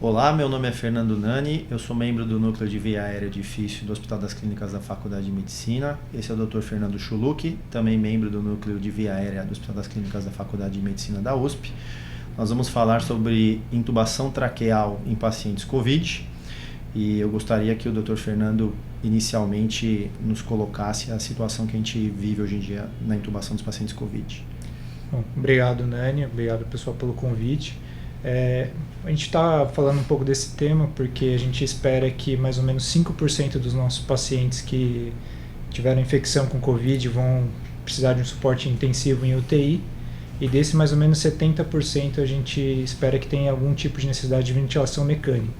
Olá, meu nome é Fernando Nani, eu sou membro do Núcleo de Via Aérea Difícil do Hospital das Clínicas da Faculdade de Medicina. Esse é o Dr. Fernando Chulucchi, também membro do Núcleo de Via Aérea do Hospital das Clínicas da Faculdade de Medicina da USP. Nós vamos falar sobre intubação traqueal em pacientes COVID e eu gostaria que o Dr. Fernando inicialmente nos colocasse a situação que a gente vive hoje em dia na intubação dos pacientes COVID. Bom, obrigado, Nani, obrigado pessoal pelo convite. A gente está falando um pouco desse tema porque a gente espera que mais ou menos 5% dos nossos pacientes que tiveram infecção com Covid vão precisar de um suporte intensivo em UTI, e desse mais ou menos 70% a gente espera que tenha algum tipo de necessidade de ventilação mecânica.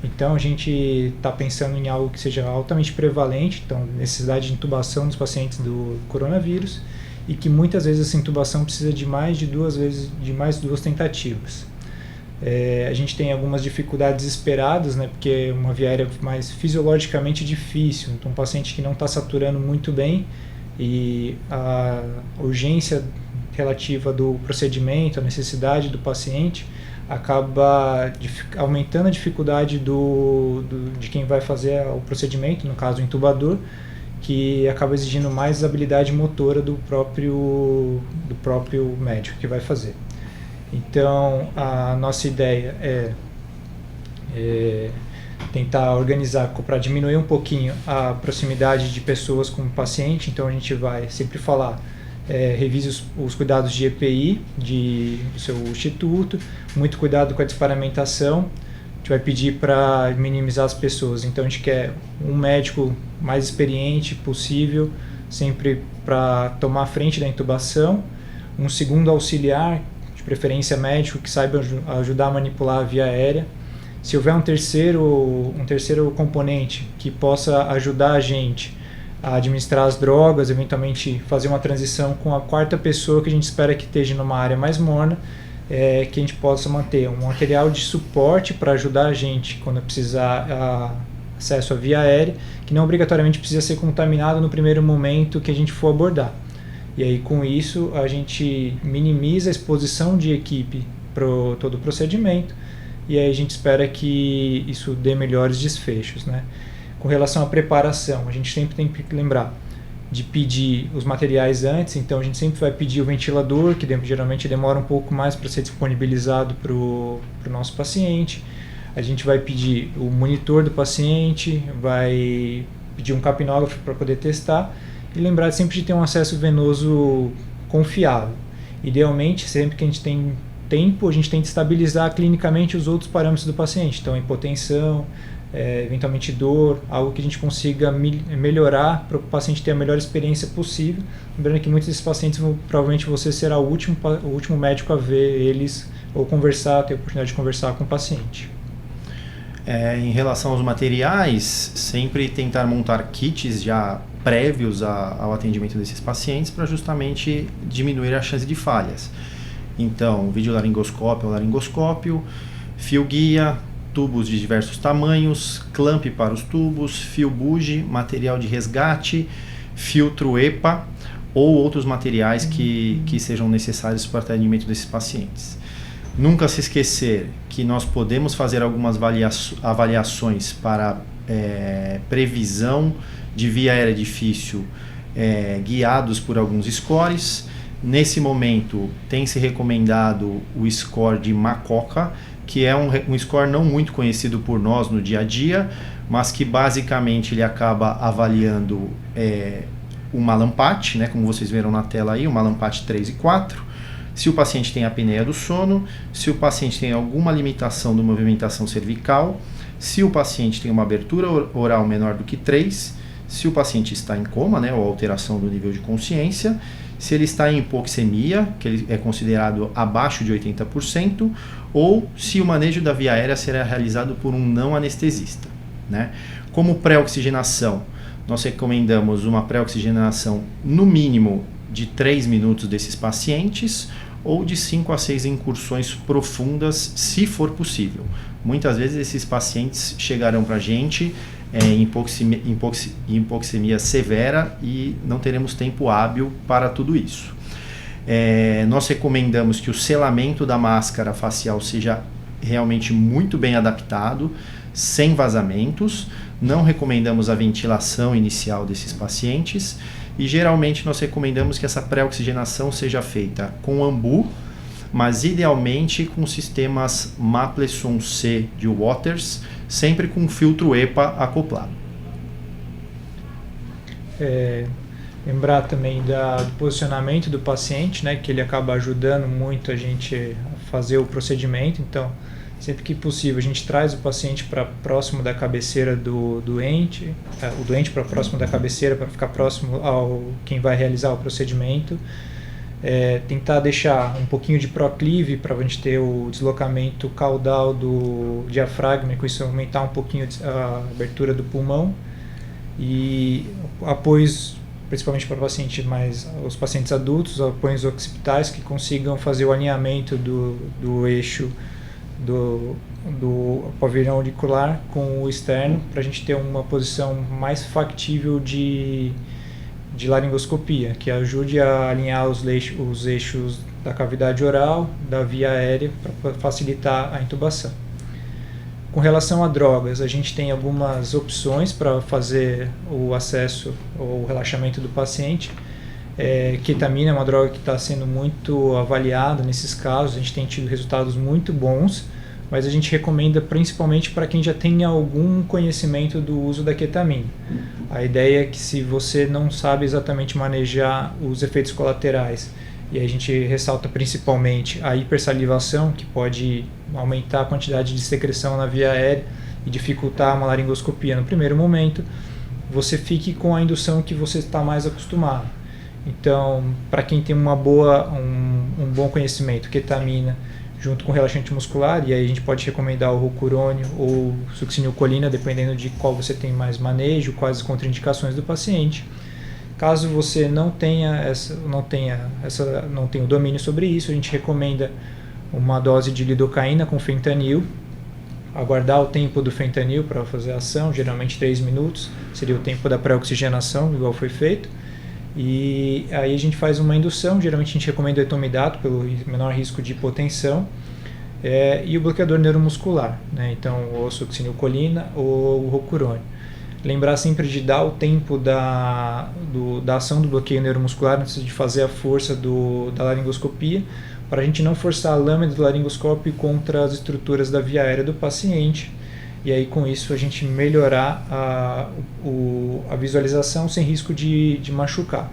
Então a gente está pensando em algo que seja altamente prevalente, então necessidade de intubação dos pacientes do coronavírus, e que muitas vezes essa intubação precisa de mais duas tentativas. A gente tem algumas dificuldades esperadas, né, porque é uma via aérea mais fisiologicamente difícil, então um paciente que não está saturando muito bem e a urgência relativa do procedimento, a necessidade do paciente, acaba aumentando a dificuldade de quem vai fazer o procedimento, no caso o intubador, que acaba exigindo mais habilidade motora do próprio médico que vai fazer. Então, a nossa ideia é tentar organizar para diminuir um pouquinho a proximidade de pessoas com o paciente. Então, a gente vai sempre falar, revise os cuidados de EPI do seu instituto, muito cuidado com a desparamentação. A gente vai pedir para minimizar as pessoas. Então, a gente quer um médico mais experiente possível, sempre para tomar a frente da intubação, um segundo auxiliar, de preferência médico, que saiba ajudar a manipular a via aérea. Se houver um terceiro componente que possa ajudar a gente a administrar as drogas, eventualmente fazer uma transição com a quarta pessoa que a gente espera que esteja numa área mais morna, que a gente possa manter um material de suporte para ajudar a gente quando precisar acesso à via aérea, que não obrigatoriamente precisa ser contaminado no primeiro momento que a gente for abordar. E aí, com isso, a gente minimiza a exposição de equipe para todo o procedimento, e aí a gente espera que isso dê melhores desfechos, né? Com relação à preparação, a gente sempre tem que lembrar de pedir os materiais antes. Então a gente sempre vai pedir o ventilador, que geralmente demora um pouco mais para ser disponibilizado para o nosso paciente. A gente vai pedir o monitor do paciente, vai pedir um capnógrafo para poder testar, e lembrar sempre de ter um acesso venoso confiável. Idealmente, sempre que a gente tem tempo, a gente tem que estabilizar clinicamente os outros parâmetros do paciente. Então, hipotensão, eventualmente dor, algo que a gente consiga melhorar para o paciente ter a melhor experiência possível. Lembrando que muitos desses pacientes, provavelmente você será o último médico a ver eles ou ter a oportunidade de conversar com o paciente. Em relação aos materiais, sempre tentar montar kits já prévios ao atendimento desses pacientes para justamente diminuir a chance de falhas. Então, videolaringoscópio ou laringoscópio, fio guia, tubos de diversos tamanhos, clamp para os tubos, fio bugie, material de resgate, filtro EPA ou outros materiais que sejam necessários para o atendimento desses pacientes. Nunca se esquecer que nós podemos fazer algumas avaliações para previsão de via aérea difícil guiados por alguns scores. Nesse momento tem se recomendado o score de MACOCA, que é um score não muito conhecido por nós no dia a dia, mas que basicamente ele acaba avaliando o Mallampate, né, como vocês viram na tela aí, o Mallampate 3 e 4, se o paciente tem apneia do sono, se o paciente tem alguma limitação da movimentação cervical, se o paciente tem uma abertura oral menor do que 3, se o paciente está em coma, né, ou alteração do nível de consciência, se ele está em hipoxemia, que ele é considerado abaixo de 80%, ou se o manejo da via aérea será realizado por um não anestesista, né? Como pré-oxigenação, nós recomendamos uma pré-oxigenação no mínimo de 3 minutos desses pacientes, ou de 5 a 6 incursões profundas, se for possível. Muitas vezes esses pacientes chegarão para a gente em hipoxemia severa e não teremos tempo hábil para tudo isso. Nós recomendamos que o selamento da máscara facial seja realmente muito bem adaptado, sem vazamentos. Não recomendamos a ventilação inicial desses pacientes e geralmente nós recomendamos que essa pré-oxigenação seja feita com AMBU, mas idealmente com sistemas Mapleson-C de Waters, sempre com filtro EPA acoplado. Lembrar também do posicionamento do paciente, né, que ele acaba ajudando muito a gente a fazer o procedimento. Então, sempre que possível, a gente traz o paciente para próximo da cabeceira do doente, o doente para próximo da cabeceira para ficar próximo ao quem vai realizar o procedimento. Tentar deixar um pouquinho de proclive para a gente ter o deslocamento caudal do diafragma, com isso aumentar um pouquinho a abertura do pulmão. E apoios, principalmente para os pacientes adultos, apoios occipitais que consigam fazer o alinhamento do eixo do pavilhão auricular com o externo, para a gente ter uma posição mais factível de laringoscopia, que ajude a alinhar os eixos da cavidade oral, da via aérea, para facilitar a intubação. Com relação a drogas, a gente tem algumas opções para fazer o acesso ou o relaxamento do paciente. Ketamina é uma droga que está sendo muito avaliada nesses casos, a gente tem tido resultados muito bons, mas a gente recomenda principalmente para quem já tem algum conhecimento do uso da ketamina. A ideia é que, se você não sabe exatamente manejar os efeitos colaterais, e a gente ressalta principalmente a hipersalivação, que pode aumentar a quantidade de secreção na via aérea e dificultar uma laringoscopia no primeiro momento, você fique com a indução que você está mais acostumado. Então, para quem tem um bom conhecimento, ketamina junto com relaxante muscular, e aí a gente pode recomendar o rocurônio ou succinilcolina, dependendo de qual você tem mais manejo, quais as contraindicações do paciente. Caso você não tenha o domínio sobre isso, a gente recomenda uma dose de lidocaína com fentanil, aguardar o tempo do fentanil para fazer a ação, geralmente 3 minutos, seria o tempo da pré-oxigenação, igual foi feito. E aí a gente faz uma indução, geralmente a gente recomenda o etomidato pelo menor risco de hipotensão, e o bloqueador neuromuscular, né? Então, ou a succinilcolina ou o rocurônio. Lembrar sempre de dar o tempo da ação do bloqueio neuromuscular antes de fazer a força da laringoscopia, para a gente não forçar a lâmina do laringoscópio contra as estruturas da via aérea do paciente, e aí com isso a gente melhorar a visualização sem risco de machucar.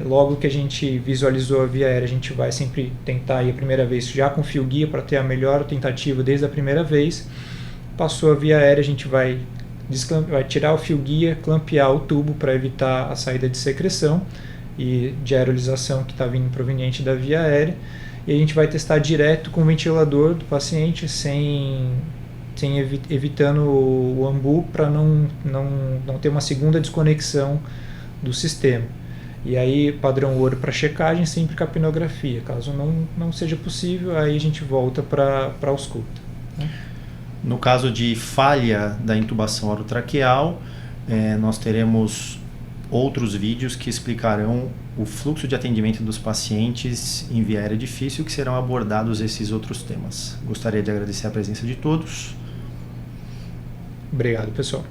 Logo que a gente visualizou a via aérea, a gente vai sempre tentar ir a primeira vez já com fio guia para ter a melhor tentativa desde a primeira vez. Passou a via aérea, a gente vai tirar o fio guia, clampear o tubo para evitar a saída de secreção e de aerolização que está vindo proveniente da via aérea, e a gente vai testar direto com o ventilador do paciente, evitando o AMBU, para não ter uma segunda desconexão do sistema. E aí, padrão ouro para checagem, sempre capnografia. Caso não seja possível, aí a gente volta para a ausculta, né? No caso de falha da intubação orotraqueal, nós teremos outros vídeos que explicarão o fluxo de atendimento dos pacientes em via aérea difícil, que serão abordados esses outros temas. Gostaria de agradecer a presença de todos. Obrigado, pessoal.